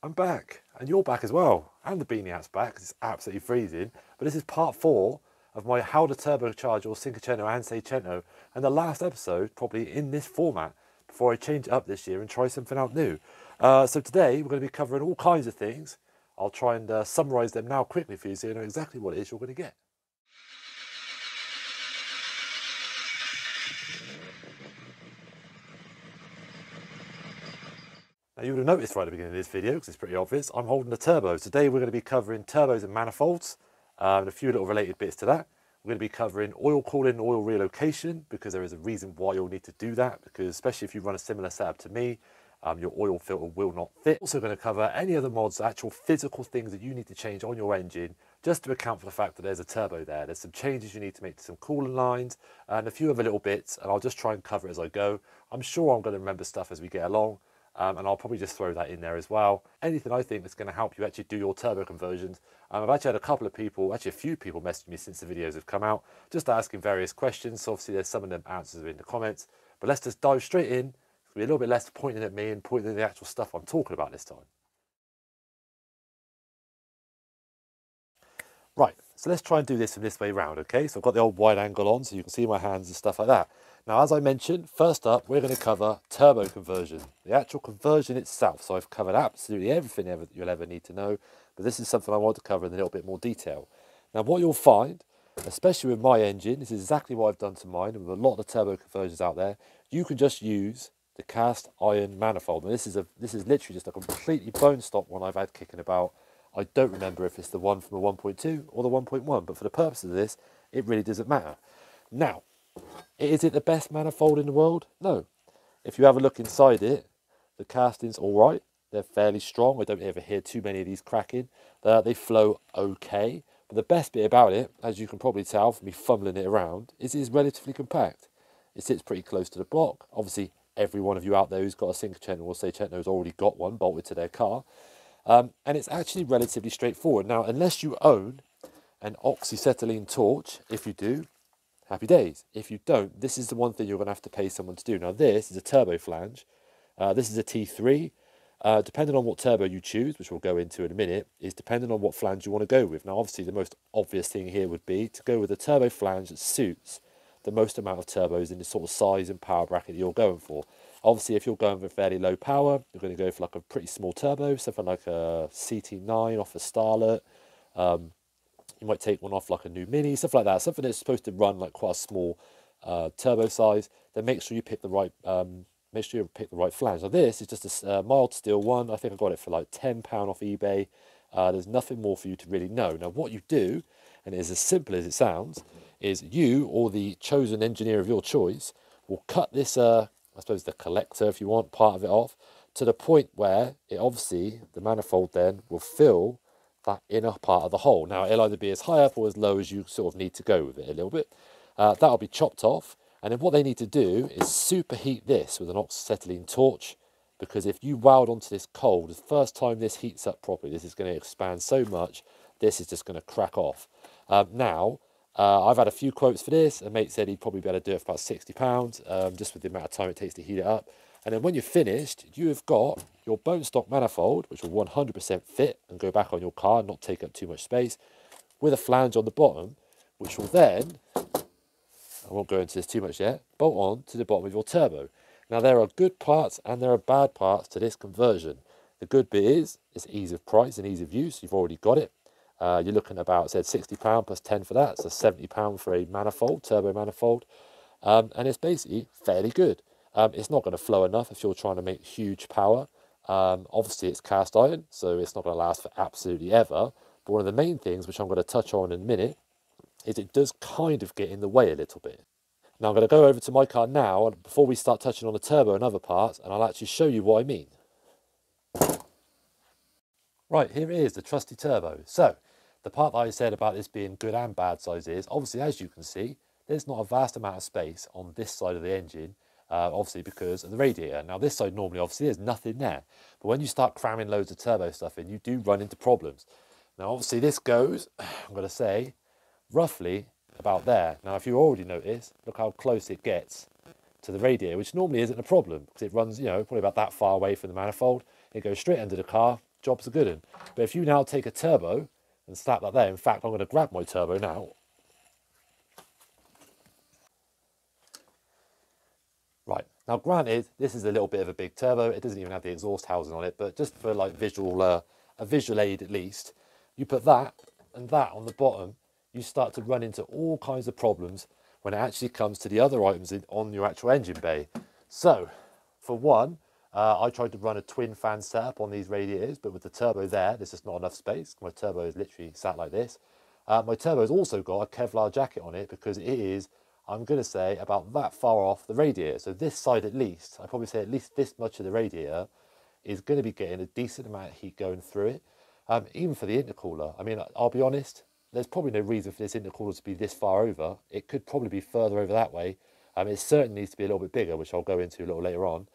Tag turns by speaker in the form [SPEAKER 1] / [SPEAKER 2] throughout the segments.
[SPEAKER 1] I'm back, and you're back as well, and the Beanie Hat's back because it's absolutely freezing. But this is part 4 of my how to turbocharge your Cinquecento and Seicento, and the last episode probably in this format before I change it up this year and try something out new. So today we're going to be covering all kinds of things. I'll try and summarise them now quickly for you so you know exactly what it is you're going to get. Now you would have noticed right at the beginning of this video, because it's pretty obvious, I'm holding a turbo. Today we're going to be covering turbos and manifolds, and a few little related bits to that. We're going to be covering oil cooling and oil relocation, because there is a reason why you'll need to do that, because especially if you run a similar setup to me, your oil filter will not fit. Also going to cover any other mods, actual physical things that you need to change on your engine, just to account for the fact that there's a turbo there. There's some changes you need to make to some coolant lines, and a few other little bits, and I'll just try and cover it as I go. I'm sure I'm going to remember stuff as we get along. And I'll probably just throw that in there as well. Anything I think that's going to help you actually do your turbo conversions. I've actually had a couple of people, actually a few people message me since the videos have come out, just asking various questions. So obviously there's some of them answers in the comments. But let's just dive straight in. It's going to be a little bit less pointing at me and pointing at the actual stuff I'm talking about this time. Right, so let's try and do this from this way round, okay? So I've got the old wide angle on so you can see my hands and stuff like that. Now, as I mentioned, first up, we're going to cover turbo conversion, the actual conversion itself. So I've covered absolutely everything you'll ever need to know, but this is something I want to cover in a little bit more detail. Now, what you'll find, especially with my engine, this is exactly what I've done to mine, and with a lot of the turbo conversions out there, you can just use the cast iron manifold. And this is literally just a completely bone stock one I've had kicking about. I don't remember if it's the one from the 1.2 or the 1.1, but for the purpose of this, it really doesn't matter. Now, is it the best manifold in the world? No. If you have a look inside it, the casting's all right. They're fairly strong. I don't ever hear too many of these cracking. They flow okay. But the best bit about it, as you can probably tell from me fumbling it around, is it's relatively compact. It sits pretty close to the block. Obviously, every one of you out there who's got a Cinquecento or Seicento has already got one bolted to their car. And it's actually relatively straightforward. Now, unless you own an oxyacetylene torch, if you do, happy days. If you don't, this is the one thing you're going to have to pay someone to do. Now, this is a turbo flange. This is a T3. Depending on what turbo you choose, which we'll go into in a minute, is depending on what flange you want to go with. Now, obviously, the most obvious thing here would be to go with a turbo flange that suits the most amount of turbos in the sort of size and power bracket that you're going for. Obviously, if you're going for fairly low power, you're going to go for like a pretty small turbo, something like a CT9 off a Starlet. You might take one off like a new Mini, stuff like that. Something that's supposed to run like quite a small turbo size. Then make sure you pick the right flange. Now this is just a mild steel one. I think I got it for like £10 off eBay. There's nothing more for you to really know. Now what you do, and it is as simple as it sounds, is you or the chosen engineer of your choice will cut this, I suppose the collector if you want, part of it off, to the point where it obviously, the manifold then will fill that inner part of the hole. Now it'll either be as high up or as low as you sort of need to go with it a little bit. That'll be chopped off, and then what they need to do is superheat this with an oxyacetylene torch, because if you weld onto this coal, the first time this heats up properly, this is going to expand so much, this is just going to crack off. I've had a few quotes for this. A mate said he'd probably be able to do it for about £60, just with the amount of time it takes to heat it up. And then when you're finished, you have got your bone stock manifold, which will 100% fit and go back on your car and not take up too much space, with a flange on the bottom, which will then, I won't go into this too much yet, bolt on to the bottom of your turbo. Now there are good parts and there are bad parts to this conversion. The good bit is it's ease of price and ease of use. You've already got it. You're looking at about, I said, £60 plus 10 for that, so £70 for a manifold, turbo manifold, and it's basically fairly good. It's not going to flow enough if you're trying to make huge power. Obviously, it's cast iron, so it's not going to last for absolutely ever. But one of the main things, which I'm going to touch on in a minute, is it does kind of get in the way a little bit. Now, I'm going to go over to my car now, and before we start touching on the turbo and other parts, and I'll actually show you what I mean. Right, here it is, the trusty turbo. So, the part that I said about this being good and bad size is, obviously, as you can see, there's not a vast amount of space on this side of the engine, obviously because of the radiator. Now this side normally obviously there's nothing there, but when you start cramming loads of turbo stuff in, you do run into problems. Now obviously this goes, I'm going to say, roughly about there. Now if you already notice, look how close it gets to the radiator, which normally isn't a problem because it runs, you know, probably about that far away from the manifold. It goes straight under the car, job's a good one. But if you now take a turbo and snap that there, in fact, I'm going to grab my turbo now. Right, now granted, this is a little bit of a big turbo. It doesn't even have the exhaust housing on it, but just for like a visual aid at least, you put that and that on the bottom, you start to run into all kinds of problems when it actually comes to the other items on your actual engine bay. So, for one, I tried to run a twin fan setup on these radiators, but with the turbo there's just not enough space. My turbo is literally sat like this. My turbo has also got a Kevlar jacket on it because it is, I'm going to say, about that far off the radiator. So this side at least, I'd probably say at least this much of the radiator is going to be getting a decent amount of heat going through it. Even for the intercooler, I mean, I'll be honest, there's probably no reason for this intercooler to be this far over. It could probably be further over that way. It certainly needs to be a little bit bigger, which I'll go into a little later on.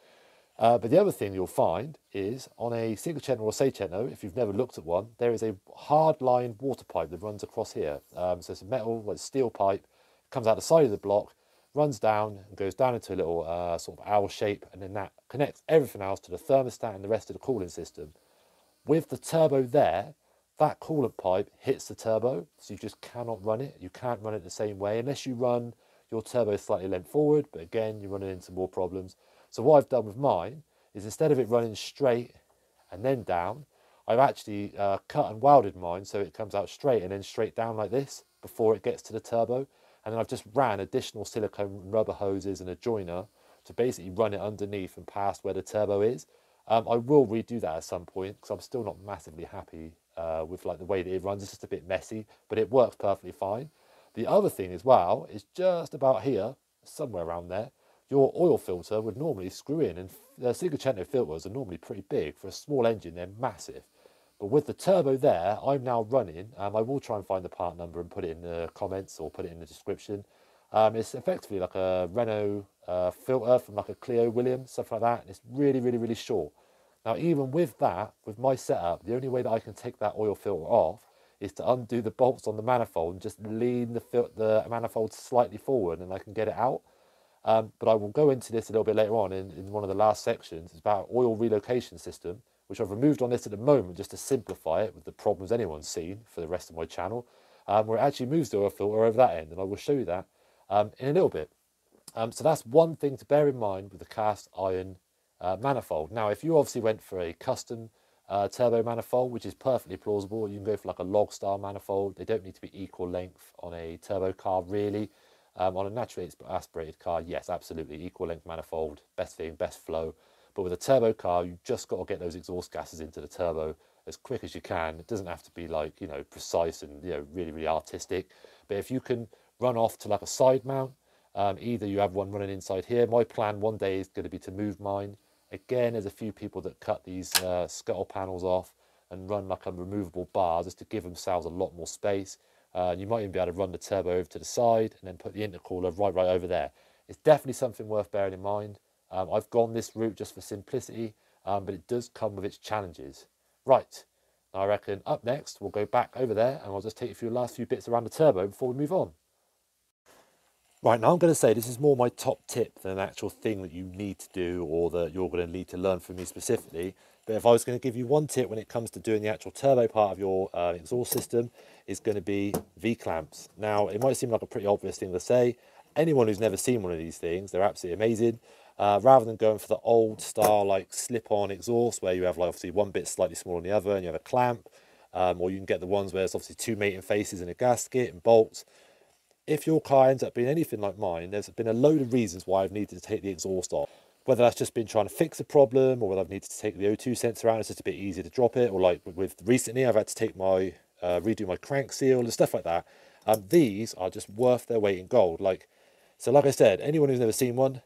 [SPEAKER 1] But the other thing you'll find is on a Cinquecento or Seicento, if you've never looked at one, there is a hard line water pipe that runs across here. So it's a metal, well, it's steel pipe, comes out the side of the block, runs down and goes down into a little sort of owl shape, and then that connects everything else to the thermostat and the rest of the cooling system. With the turbo there, that coolant pipe hits the turbo, so you just cannot run it. You can't run it the same way unless you run your turbo slightly leant forward, but again, you're running into more problems. So what I've done with mine is instead of it running straight and then down, I've actually cut and welded mine so it comes out straight and then straight down like this before it gets to the turbo. And then I've just ran additional silicone rubber hoses and a joiner to basically run it underneath and past where the turbo is. I will redo that at some point because I'm still not massively happy with like the way that it runs. It's just a bit messy, but it works perfectly fine. The other thing as well is just about here, somewhere around there, your oil filter would normally screw in, and the Cinquecento filters are normally pretty big. For a small engine, they're massive. But with the turbo there, I'm now running, I will try and find the part number and put it in the comments or put it in the description. It's effectively like a Renault filter from like a Clio Williams, stuff like that. And it's really, really, really short. Now, even with that, with my setup, the only way that I can take that oil filter off is to undo the bolts on the manifold and just lean the manifold slightly forward and I can get it out. But I will go into this a little bit later on in one of the last sections. It's about oil relocation system, which I've removed on this at the moment just to simplify it with the problems anyone's seen for the rest of my channel, where it actually moves the oil filter over that end, and I will show you that in a little bit. So that's one thing to bear in mind with the cast iron manifold. Now, if you obviously went for a custom turbo manifold, which is perfectly plausible, you can go for like a log style manifold. They don't need to be equal length on a turbo car, really. On a naturally aspirated car, yes, absolutely, equal length manifold, best thing, best flow. But with a turbo car, you just got to get those exhaust gases into the turbo as quick as you can. It doesn't have to be like, you know, precise and, you know, really, really artistic. But if you can run off to like a side mount, either you have one running inside here. My plan one day is going to be to move mine. Again, there's a few people that cut these scuttle panels off and run like a removable bar just to give themselves a lot more space. You might even be able to run the turbo over to the side and then put the intercooler right over there. It's definitely something worth bearing in mind. I've gone this route just for simplicity, but it does come with its challenges. Right, now I reckon up next we'll go back over there and I'll just take you through the last few bits around the turbo before we move on. Right, now I'm going to say this is more my top tip than an actual thing that you need to do or that you're going to need to learn from me specifically. But if I was going to give you one tip when it comes to doing the actual turbo part of your exhaust system, it's going to be V-clamps. Now, it might seem like a pretty obvious thing to say. Anyone who's never seen one of these things, they're absolutely amazing. Rather than going for the old style like slip-on exhaust where you have like obviously one bit slightly smaller than the other and you have a clamp, or you can get the ones where it's obviously two mating faces and a gasket and bolts. If your car ends up being anything like mine, there's been a load of reasons why I've needed to take the exhaust off. Whether that's just been trying to fix a problem, or whether I've needed to take the O2 sensor out, it's just a bit easier to drop it, or like with recently I've had to take my redo my crank seal and stuff like that. These are just worth their weight in gold. Like I said, anyone who's never seen one,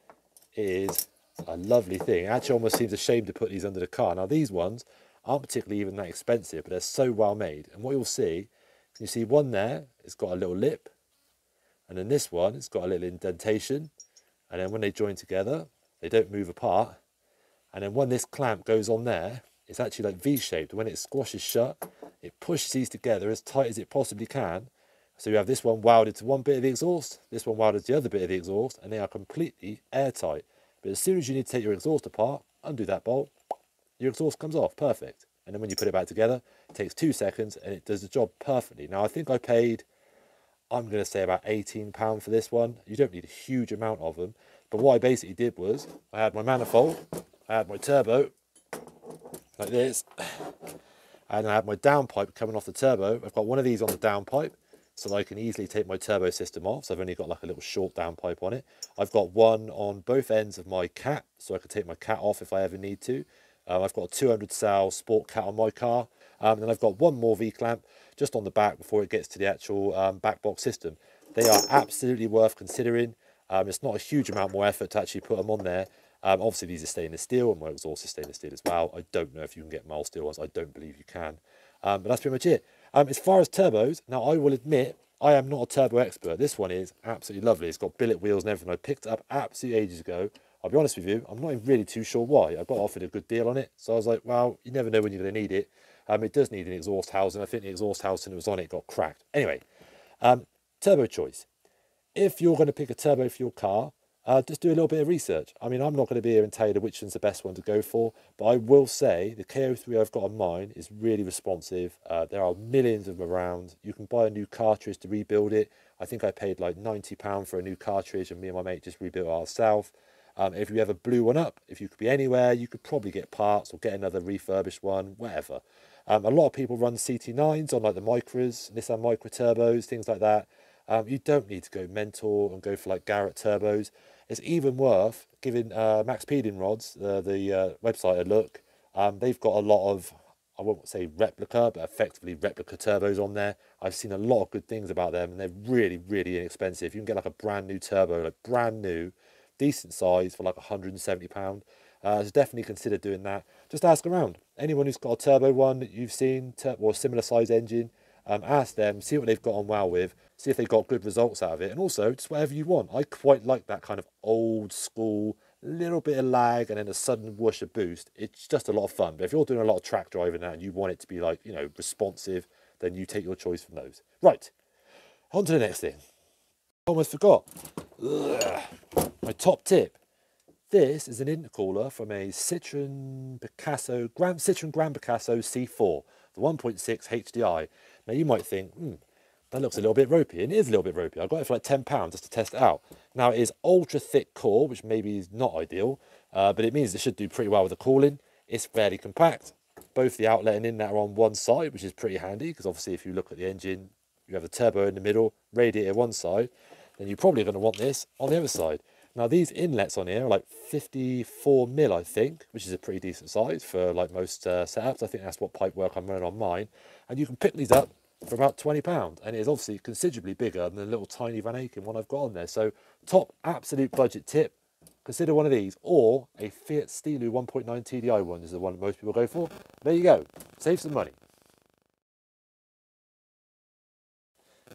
[SPEAKER 1] it is a lovely thing. It actually almost seems a shame to put these under the car. Now these ones aren't particularly even that expensive, but they're so well made. And what you'll see, you see one there, it's got a little lip. And then this one, it's got a little indentation. And then when they join together, they don't move apart. And then when this clamp goes on there, it's actually like V-shaped. When it squashes shut, it pushes these together as tight as it possibly can. So you have this one welded to one bit of the exhaust, this one welded to the other bit of the exhaust, and they are completely airtight. But as soon as you need to take your exhaust apart, undo that bolt, your exhaust comes off, perfect. and then when you put it back together, it takes 2 seconds and it does the job perfectly. Now I think I paid, I'm going to say about £18 for this one. You don't need a huge amount of them, but what I basically did was I had my manifold, I had my turbo like this, and I have my downpipe coming off the turbo. I've got one of these on the downpipe so that I can easily take my turbo system off. So I've only got like a little short downpipe on it. I've got one on both ends of my cat so I can take my cat off if I ever need to. I've got a 200 cell sport cat on my car. And then I've got one more V-clamp just on the back before it gets to the actual back box system. They are absolutely worth considering. It's not a huge amount more effort to actually put them on there. Obviously these are stainless steel and my exhaust is stainless steel as well. I don't know if you can get mild steel ones. I don't believe you can. But that's pretty much it. As far as turbos, now I will admit I am not a turbo expert. This one is absolutely lovely. It's got billet wheels and everything. I picked it up absolutely ages ago. I'll be honest with you, I'm not really too sure why. I got offered a good deal on it. So I was like, well, you never know when you're going to need it. It does need an exhaust housing. I think the exhaust housing that was on it got cracked. Anyway, turbo choice. If you're going to pick a turbo for your car, just do a little bit of research. I mean, I'm not going to be here and tell you which one's the best one to go for, but I will say the KO3 I've got on mine is really responsive. There are millions of them around. You can buy a new cartridge to rebuild it. I think I paid like £90 for a new cartridge, and me and my mate just rebuilt it ourselves. If you ever blew one up, if you could be anywhere, you could probably get parts or get another refurbished one, whatever. A lot of people run CT9s on like the Micras, Nissan Micra turbos, things like that. You don't need to go mental and go for like Garrett turbos. It's even worth giving Max Peding Rods, the website, a look. They've got a lot of, I won't say replica, but effectively replica turbos on there. I've seen a lot of good things about them, and they're really, really inexpensive. You can get like a brand new turbo, like brand new, decent size for like £170. So definitely consider doing that. Just ask around. Anyone who's got a turbo one that you've seen, or a similar size engine, ask them, see what they've got on well with, see if they got good results out of it, and also just whatever you want. I quite like that kind of old school, little bit of lag and then a sudden whoosh of boost. It's just a lot of fun. But if you're doing a lot of track driving now and you want it to be like, you know, responsive, then you take your choice from those. Right, on to the next thing. Almost forgot. Ugh. My top tip. This is an intercooler from a Citroen Grand Picasso C4, the 1.6 HDI. Now you might think, that looks a little bit ropey, and it is a little bit ropey. I got it for like £10 just to test it out. Now it is ultra thick core, which maybe is not ideal, but it means it should do pretty well with the cooling. It's fairly compact. Both the outlet and inlet are on one side, which is pretty handy, because obviously if you look at the engine, you have the turbo in the middle, radiator one side, then you're probably going to want this on the other side. Now these inlets on here are like 54mm, I think, which is a pretty decent size for like most setups. I think that's what pipe work I'm running on mine. And you can pick these up for about £20, and it is obviously considerably bigger than the little tiny Van Aken one I've got on there. So top absolute budget tip, consider one of these, or a Fiat Stilo 1.9 TDI one is the one that most people go for. There you go, save some money.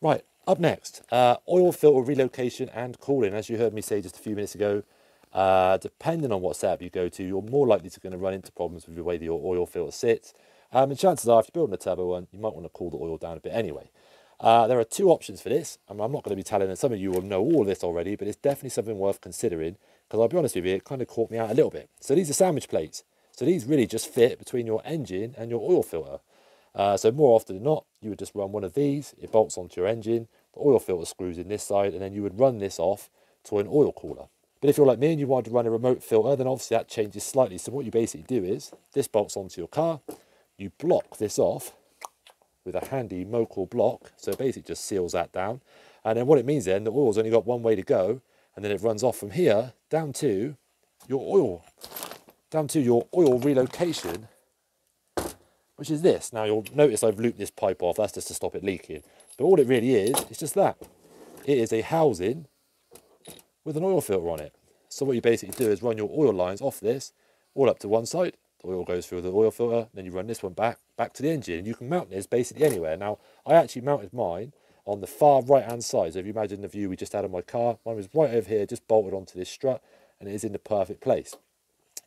[SPEAKER 1] Right, up next, oil filter relocation and cooling. As you heard me say just a few minutes ago, depending on what setup you go to, you're more likely to run into problems with the way that your oil filter sits. And chances are, if you're building a turbo one, you might want to cool the oil down a bit anyway. There are two options for this. I'm not going to be telling, and some of you will know all this already, but it's definitely something worth considering, because I'll be honest with you, it kind of caught me out a little bit. So these are sandwich plates. So these really just fit between your engine and your oil filter. So more often than not, you would just run one of these, it bolts onto your engine, the oil filter screws in this side, and then you would run this off to an oil cooler. But if you're like me and you wanted to run a remote filter, then obviously that changes slightly. So what you basically do is, this bolts onto your car, you block this off with a handy Mocal block, so it basically just seals that down. And then what it means then, the oil's only got one way to go, and then it runs off from here down to your oil relocation, which is this. Now you'll notice I've looped this pipe off, that's just to stop it leaking. But all it really is, it's just that. It is a housing with an oil filter on it. So what you basically do is run your oil lines off this, all up to one side. The oil goes through the oil filter, then you run this one back to the engine. And you can mount this basically anywhere. Now, I actually mounted mine on the far right-hand side. So if you imagine the view we just had on my car, mine was right over here, just bolted onto this strut, and it is in the perfect place.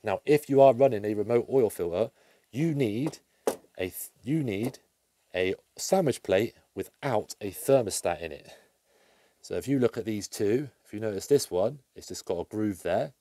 [SPEAKER 1] Now, if you are running a remote oil filter, you need a sandwich plate without a thermostat in it. So if you look at these two, if you notice this one, it's just got a groove there.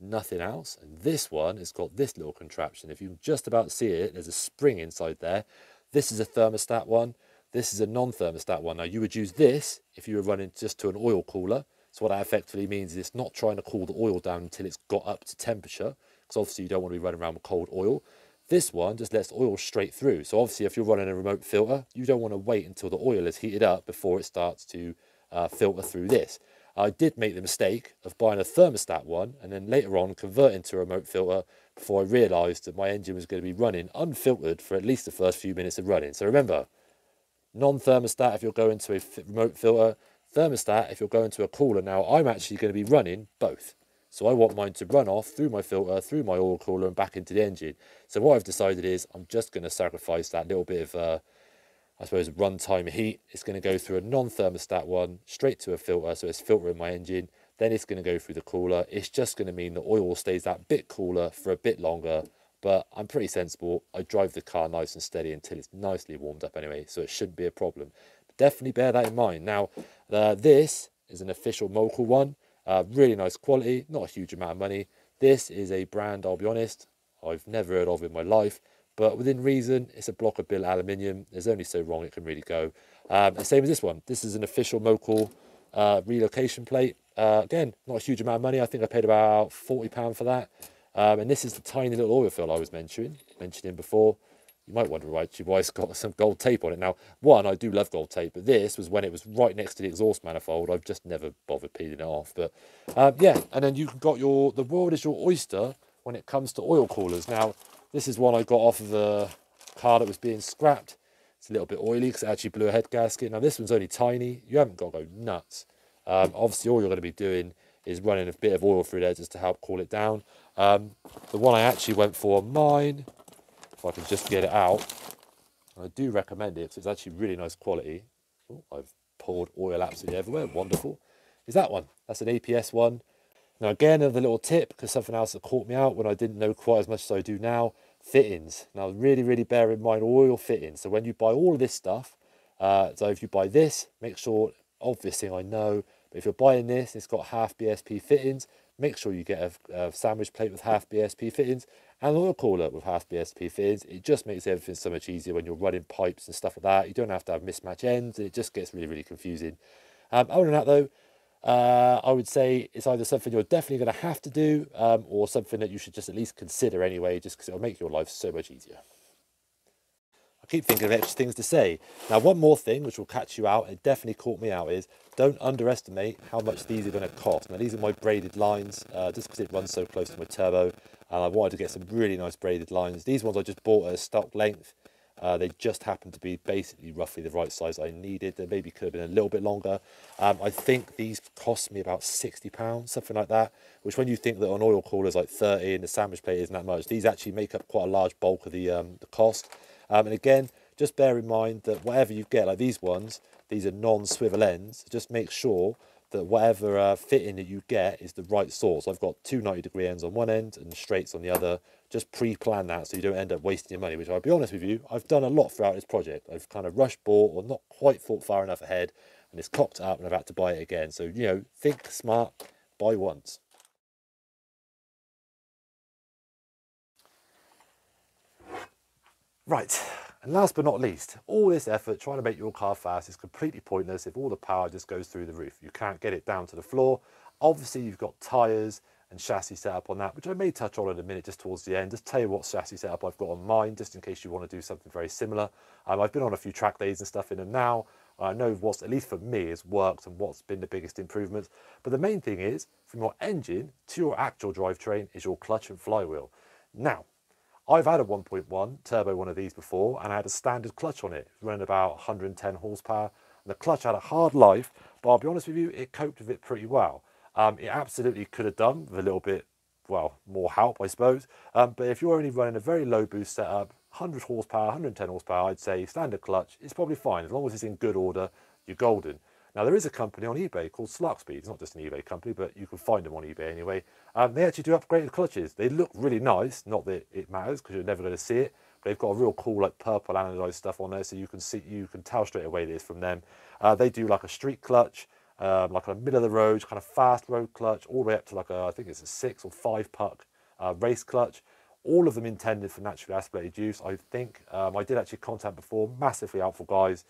[SPEAKER 1] nothing else. And this one has got this little contraption. If you can just about see it, there's a spring inside there. This is a thermostat one. This is a non-thermostat one. Now you would use this if you were running just to an oil cooler. So what that effectively means is it's not trying to cool the oil down until it's got up to temperature, because obviously you don't want to be running around with cold oil. This one just lets oil straight through. So obviously if you're running a remote filter, you don't want to wait until the oil is heated up before it starts to filter through this. I did make the mistake of buying a thermostat one and then later on converting to a remote filter before I realised that my engine was going to be running unfiltered for at least the first few minutes of running. So remember, non-thermostat if you're going to a remote filter, thermostat if you're going to a cooler. Now I'm actually going to be running both. So I want mine to run off through my filter, through my oil cooler and back into the engine. So what I've decided is I'm just going to sacrifice that little bit of I suppose runtime heat. It's going to go through a non-thermostat one straight to a filter, so it's filtering my engine. Then it's going to go through the cooler. It's just going to mean the oil stays that bit cooler for a bit longer, but I'm pretty sensible. I drive the car nice and steady until it's nicely warmed up anyway, so it shouldn't be a problem. But definitely bear that in mind. Now this is an official Mocal one, really nice quality, not a huge amount of money. This is a brand, I'll be honest, I've never heard of in my life. But within reason, it's a block of billet aluminium. There's only so wrong it can really go. And same as this one. This is an official Mocal relocation plate. Again, not a huge amount of money. I think I paid about £40 for that. And this is the tiny little oil fill I was mentioning before. You might wonder why it's got some gold tape on it. Now, one, I do love gold tape, but this was when it was right next to the exhaust manifold. I've just never bothered peeling it off. But yeah, and then you've got the world is your oyster when it comes to oil coolers. Now, this is one I got off of a car that was being scrapped. It's a little bit oily because it actually blew a head gasket. Now this one's only tiny. You haven't got to go nuts. Obviously all you're going to be doing is running a bit of oil through there just to help cool it down. The one I actually went for on mine, if I can just get it out, I do recommend it because it's actually really nice quality. Oh, I've poured oil absolutely everywhere. Wonderful. Is that one. That's an APS one. Now again, another little tip, because something else that caught me out when I didn't know quite as much as I do now, fittings. Now really, really bear in mind oil fittings. So when you buy all of this stuff, so if you buy this, make sure, obvious thing I know, but if you're buying this, it's got half BSP fittings, make sure you get a sandwich plate with half BSP fittings and an oil cooler with half BSP fittings. It just makes everything so much easier when you're running pipes and stuff like that. You don't have to have mismatch ends. It just gets really, really confusing. Other than that though, I would say it's either something you're definitely going to have to do or something that you should just at least consider anyway, just because it'll make your life so much easier. I keep thinking of extra things to say. Now, one more thing which will catch you out, it definitely caught me out, is don't underestimate how much these are going to cost. Now, these are my braided lines, just because it runs so close to my turbo, and I wanted to get some really nice braided lines. These ones I just bought at a stock length. They just happened to be basically roughly the right size I needed. They maybe could have been a little bit longer. I think these cost me about £60, something like that, which when you think that an oil cooler is like 30 and the sandwich plate isn't that much, these actually make up quite a large bulk of the cost. And again, just bear in mind that whatever you get, like these ones, these are non-swivel ends. Just make sure that whatever fitting that you get is the right sort. So I've got two 90-degree ends on one end and straights on the other. Just pre-plan that so you don't end up wasting your money, which I'll be honest with you, I've done a lot throughout this project. I've kind of rushed bought or not quite thought far enough ahead, and it's cocked up and I've had to buy it again. So, you know, think smart, buy once. Right, and last but not least, all this effort trying to make your car fast is completely pointless if all the power just goes through the roof. You can't get it down to the floor. Obviously, you've got tyres and chassis setup on that, which I may touch on in a minute just towards the end. Just tell you what chassis setup I've got on mine, just in case you want to do something very similar. I've been on a few track days and stuff in them now. I know what's, at least for me, has worked and what's been the biggest improvements. But the main thing is, from your engine to your actual drivetrain, is your clutch and flywheel. Now, I've had a 1.1 turbo one of these before, and I had a standard clutch on it, running about 110 horsepower. And the clutch had a hard life, but I'll be honest with you, it coped with it pretty well. It absolutely could have done with a little bit, well, more help, I suppose. But if you're only running a very low boost setup, 100 horsepower, 110 horsepower, I'd say standard clutch, it's probably fine. As long as it's in good order, you're golden. Now, there is a company on eBay called Larkspeed. It's not just an eBay company, but you can find them on eBay anyway. They actually do upgraded clutches. They look really nice. Not that it matters because you're never going to see it. But they've got a real cool, like, purple anodized stuff on there, so you can tell straight away that it's from them. They do like a street clutch. like a middle of the road, kind of fast road clutch, all the way up to like a, I think it's a 6 or 5 puck race clutch. All of them intended for naturally aspirated use, I think. I did actually contact before, massively helpful guys.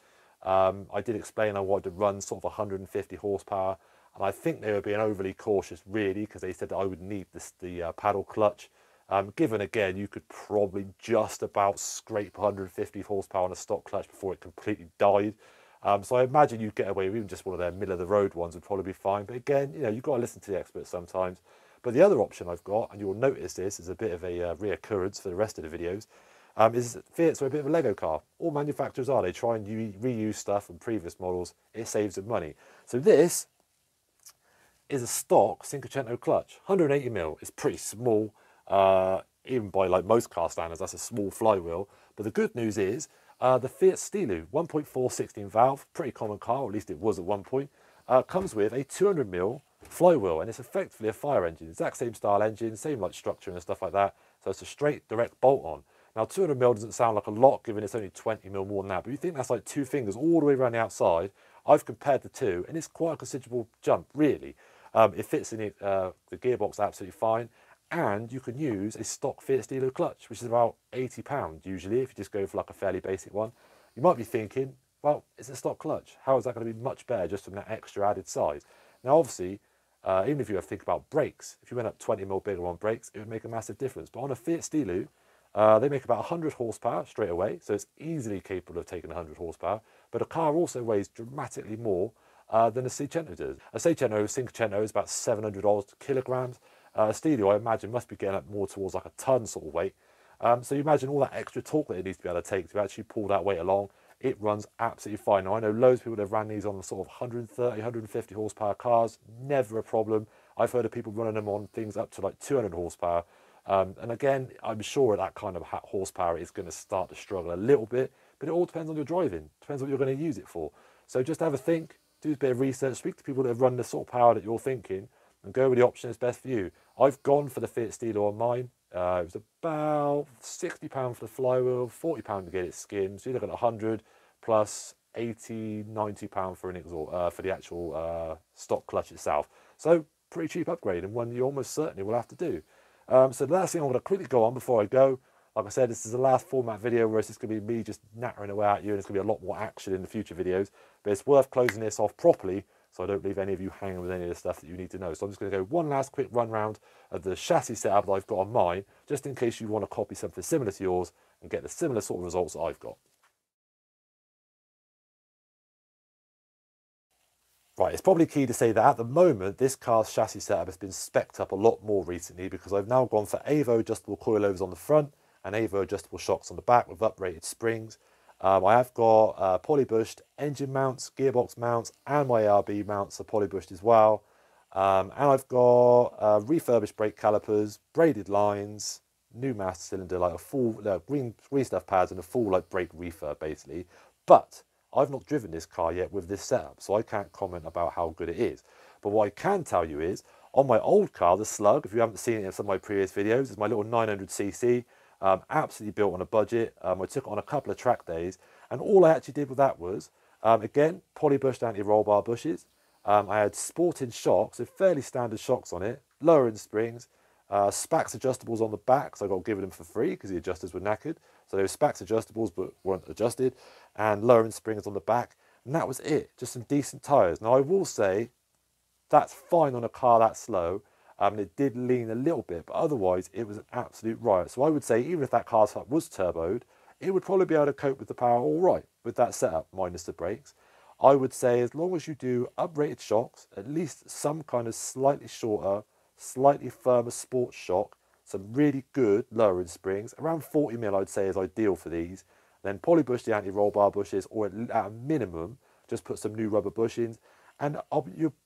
[SPEAKER 1] I did explain I wanted to run sort of 150 horsepower, and I think they were being overly cautious, really, because they said that I would need the paddle clutch. Given, again, you could probably just about scrape 150 horsepower on a stock clutch before it completely died. So I imagine you'd get away with even just one of their middle-of-the-road ones would probably be fine. But again, you know, you've got to listen to the experts sometimes. But the other option I've got, and you'll notice this is a bit of a reoccurrence for the rest of the videos, is Fiat's are a bit of a Lego car. All manufacturers are. They try and reuse stuff from previous models. It saves them money. So this is a stock Cinquecento clutch, 180mm. It's pretty small, even by like most car standards. That's a small flywheel. But the good news is the Fiat Stilo 1.4 16 valve, pretty common car, or at least it was at one point, comes with a 200mm flywheel, and it's effectively a fire engine. Exact same style engine, same like structure and stuff like that. So it's a straight direct bolt on. Now 200mm doesn't sound like a lot given it's only 20mm more than that, but you think that's like 2 fingers all the way around the outside. I've compared the two, and it's quite a considerable jump, really. It fits in the gearbox absolutely fine, and you can use a stock Fiat Stilo clutch, which is about £80 usually if you just go for like a fairly basic one. You might be thinking, well, it's a stock clutch. How is that going to be much better just from that extra added size? Now, obviously, even if you have to think about brakes, if you went up 20mm bigger on brakes, it would make a massive difference. But on a Fiat Stilo, they make about 100 horsepower straight away, so it's easily capable of taking 100 horsepower. But a car also weighs dramatically more than a Seicento does. A Cinquecento is about 700 kilograms. A Stilo, I imagine, must be getting up more towards like a ton sort of weight. So you imagine all that extra torque that it needs to be able to take to actually pull that weight along. It runs absolutely fine. Now, I know loads of people that have ran these on sort of 130, 150 horsepower cars. Never a problem. I've heard of people running them on things up to like 200 horsepower. And again, I'm sure at that kind of horsepower it's going to start to struggle a little bit, but it all depends on your driving. Depends what you're going to use it for. So just have a think, do a bit of research, speak to people that have run the sort of power that you're thinking, and go with the option that's best for you. I've gone for the Fiat Stilo on mine. It was about £60 for the flywheel, £40 to get it skimmed. So you look at 100 plus 80, £90 for an exhaust, for the actual stock clutch itself. So pretty cheap upgrade, and one you almost certainly will have to do. So the last thing I want to quickly go on before I go, like I said, this is the last format video where it's just going to be me just nattering away at you, and it's going to be a lot more action in the future videos. But it's worth closing this off properly so I don't leave any of you hanging with any of the stuff that you need to know. So I'm just going to go one last quick run round of the chassis setup that I've got on mine, just in case you want to copy something similar to yours and get the similar sort of results that I've got. Right, it's probably key to say that at the moment, this car's chassis setup has been spec'd up a lot more recently because I've now gone for AVO adjustable coilovers on the front and AVO adjustable shocks on the back with uprated springs. I have got polybushed engine mounts, gearbox mounts, and my ARB mounts are polybushed as well. And I've got refurbished brake calipers, braided lines, new master cylinder, like a full green stuff pads and a full like brake refurb basically. But I've not driven this car yet with this setup, so I can't comment about how good it is. But what I can tell you is, on my old car, the Slug, if you haven't seen it in some of my previous videos, is my little 900cc, absolutely built on a budget. I took it on a couple of track days, and all I actually did with that was, again, polybushed anti-roll bar bushes. I had sporting shocks, so fairly standard shocks on it, lowering springs, Spax adjustables on the back, so I got given them for free because the adjusters were knackered. So they were Spax adjustables but weren't adjusted, and lowering springs on the back, and that was it. Just some decent tyres. Now I will say that's fine on a car that slow. It did lean a little bit, but otherwise it was an absolute riot. So I would say even if that car was turboed, it would probably be able to cope with the power all right with that setup, minus the brakes. I would say as long as you do uprated shocks, at least some kind of slightly shorter, slightly firmer sports shock, some really good lowering springs, around 40mm I'd say is ideal for these. Then polybush the anti-roll bar bushes, or at a minimum, just put some new rubber bushings. And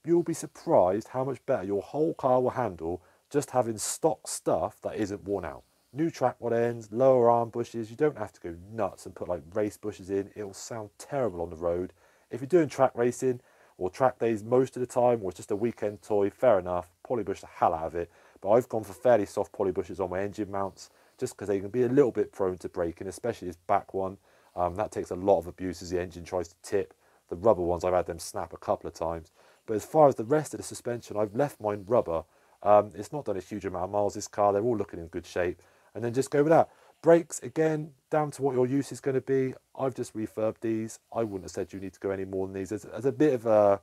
[SPEAKER 1] you'll be surprised how much better your whole car will handle just having stock stuff that isn't worn out. New track rod ends, lower arm bushes. You don't have to go nuts and put like race bushes in. It'll sound terrible on the road. If you're doing track racing or track days most of the time, or it's just a weekend toy, fair enough, polybush the hell out of it. But I've gone for fairly soft polybushes on my engine mounts just because they can be a little bit prone to breaking, especially this back one. That takes a lot of abuse as the engine tries to tip. The rubber ones, I've had them snap a couple of times. But as far as the rest of the suspension, I've left mine rubber. It's not done a huge amount of miles, this car. They're all looking in good shape. And then just go with that. Brakes, again, down to what your use is going to be. I've just refurbed these. I wouldn't have said you need to go any more than these. There's a bit of a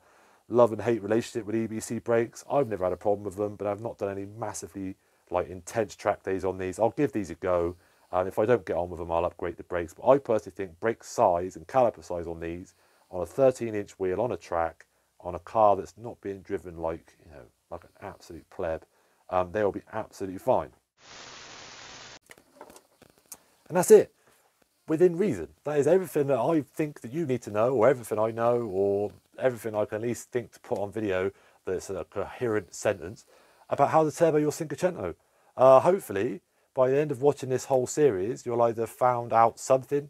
[SPEAKER 1] love and hate relationship with EBC brakes. I've never had a problem with them, but I've not done any massively intense track days on these. I'll give these a go. And if I don't get on with them, I'll upgrade the brakes. But I personally think brake size and caliper size on these, on a 13-inch wheel, on a track, on a car that's not being driven like an absolute pleb, they'll be absolutely fine. And that's it, within reason. That is everything that I think that you need to know, or everything I know, or everything I can at least think to put on video that's a coherent sentence about how to turbo your Cinquecento. Hopefully, by the end of watching this whole series, you'll either found out something,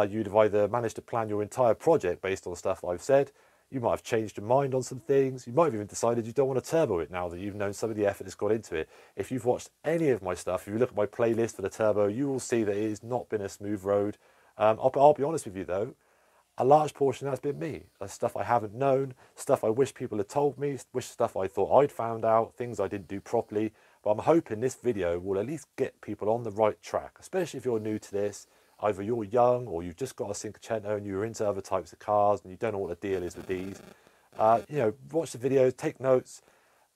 [SPEAKER 1] you'd have either managed to plan your entire project based on the stuff I've said, you might have changed your mind on some things, you might have even decided you don't want to turbo it now that you've known some of the effort that's gone into it. If you've watched any of my stuff, if you look at my playlist for the turbo, you will see that it has not been a smooth road. I'll be honest with you though, a large portion that's been me. That's stuff I haven't known, stuff I wish people had told me, stuff I thought I'd found out, things I didn't do properly. But I'm hoping this video will at least get people on the right track, especially if you're new to this. Either you're young or you've just got a Cinquecento and you're into other types of cars and you don't know what the deal is with these. Watch the videos, take notes,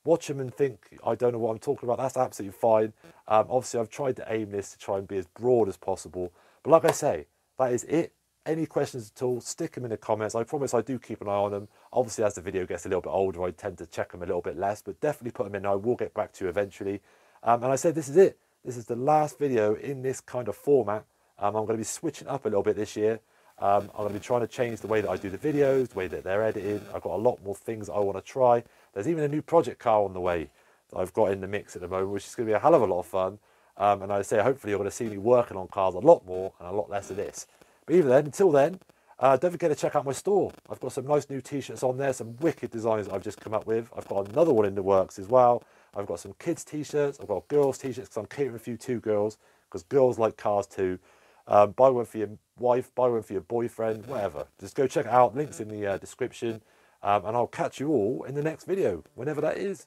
[SPEAKER 1] watch them and think, I don't know what I'm talking about. That's absolutely fine. Obviously, I've tried to aim this to try and be as broad as possible. But like I say, that is it. Any questions at all, stick them in the comments. I promise I do keep an eye on them. Obviously, as the video gets a little bit older, I tend to check them a little bit less, but definitely put them in. I will get back to you eventually. And I said, this is it. This is the last video in this kind of format. I'm going to be switching up a little bit this year. I'm going to be trying to change the way that I do the videos, the way that they're edited. I've got a lot more things I want to try. There's even a new project car on the way that I've got in the mix at the moment, which is going to be a hell of a lot of fun. And I say, hopefully you're going to see me working on cars a lot more and a lot less of this. But even then, until then, don't forget to check out my store. I've got some nice new t-shirts on there, some wicked designs I've just come up with. I've got another one in the works as well. I've got some kids t-shirts. I've got girls t-shirts because I'm catering a few to girls, because girls like cars too. Buy one for your wife, buy one for your boyfriend, whatever. Just go check it out. Links in the description. And I'll catch you all in the next video, whenever that is.